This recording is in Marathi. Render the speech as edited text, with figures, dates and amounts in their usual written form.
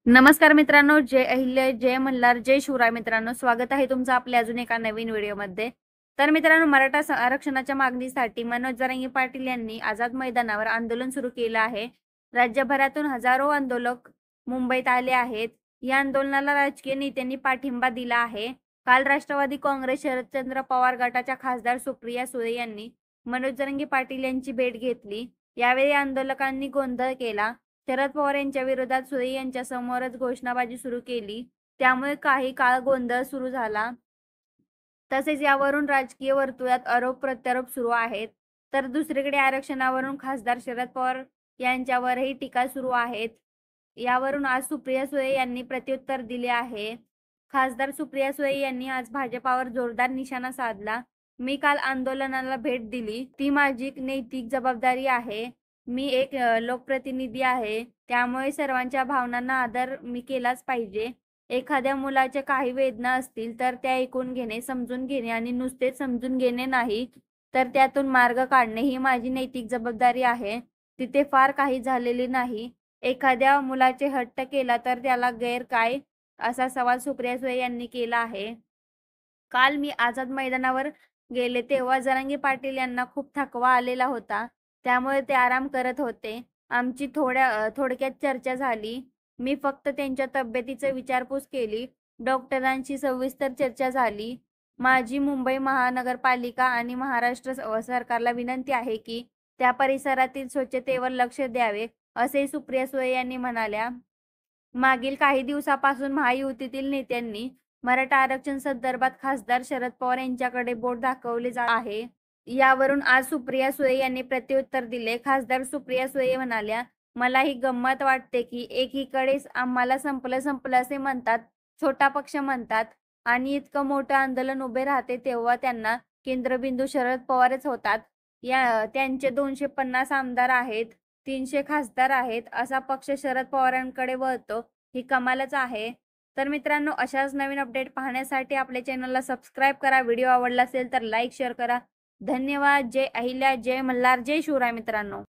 नमस्कार मित्रांनो, जय अहिल्या, जय मल्हार, जय शिवराय मित्रांनो. स्वागत आहे तुमचं आपल्या अजून एका नवीन व्हिडिओमध्ये. तर मित्रांनो, मराठा आरक्षणाच्या मागणीसाठी मनोज जरांगे पाटील यांनी आझाद मैदानावर आंदोलन सुरू केलं आहे. राज्यभरातून हजारो आंदोलक मुंबईत आले आहेत. या आंदोलनाला राजकीय नेत्यांनी पाठिंबा दिला आहे. काल राष्ट्रवादी काँग्रेस शरदचंद्र पवार गटाच्या खासदार सुप्रिया सुळे यांनी मनोज जरांगे पाटील यांची भेट घेतली. यावेळी आंदोलकांनी गोंधळ केला. शरद पवार यांच्या विरोधात सुळे यांच्या समोरच घोषणाबाजी सुरू केली. त्यामुळे काही काळ गोंधळ सुरू झाला. तसेच यावरून राजकीय वर्तुळात आरोप प्रत्यारोप सुरू आहेत. तर दुसरीकडे आरक्षणावरून खासदार शरद पवार यांच्यावरही टीका सुरू आहेत. यावरून आज सुप्रिया सुळे यांनी प्रत्युत्तर दिले आहे. खासदार सुप्रिया सुळे यांनी आज भाजपावर जोरदार निशाणा साधला. मी काल आंदोलनाला भेट दिली, ती माझी नैतिक जबाबदारी आहे. मी एक लोकप्रतिनिधी आहे, त्यामुळे सर्वांच्या भावनांना आदर मी केलाच पाहिजे. एखाद्या मुलाच्या काही वेदना असतील तर त्या ऐकून घेणे, समजून घेणे आणि नुसतेच समजून घेणे नाही तर त्यातून मार्ग काढणे ही माझी नैतिक जबाबदारी आहे. तिथे फार काही झालेले नाही. एखाद्या मुलाचे हट्ट केला तर त्याला गैर काय, असा सवाल सुप्रिया सुळे यांनी केला आहे. काल मी आझाद मैदानावर गेले तेव्हा जरांगे पाटील यांना खूप थकवा आलेला होता, त्यामुळे ते आराम करत होते. आमची थोडक्यात चर्चा झाली. मी फक्त त्यांच्या तब्येतीची विचारपूस केली. डॉक्टरांशी सविस्तर चर्चा झाली. माझी मुंबई महानगरपालिका आणि महाराष्ट्र सरकारला विनंती आहे की त्या परिसरातील स्वच्छतेवर लक्ष द्यावे, असे सुप्रिया सुळे यांनी म्हणाल्या. मागील काही दिवसापासून महायुतीतील नेत्यांनी मराठा आरक्षण संदर्भात खासदार शरद पवार यांच्याकडे बोट दाखवले जात आहे. यावरून आज सुप्रिया सुळे यांनी प्रत्युत्तर दिले. खासदार सुप्रिया सुळे म्हणाल्या, मला ही गंमत वाटते की एकीकडेच आम्हाला संपलं संपलं असे म्हणतात, छोटा पक्ष म्हणतात आणि इतकं मोठं आंदोलन उभे राहते तेव्हा त्यांना केंद्रबिंदू शरद पवारच होतात. त्यांचे 250 आमदार आहेत, 300 खासदार आहेत, असा पक्ष शरद पवारांकडे वळतो, ही कमालच आहे. तर मित्रांनो, अशाच नवीन अपडेट पाहण्यासाठी आपल्या चॅनलला सबस्क्राईब करा. व्हिडिओ आवडला असेल तर लाईक शेअर करा. धन्यवाद. जय अहिल्या, जय मल्हार, जय शिवराय मित्रांनो.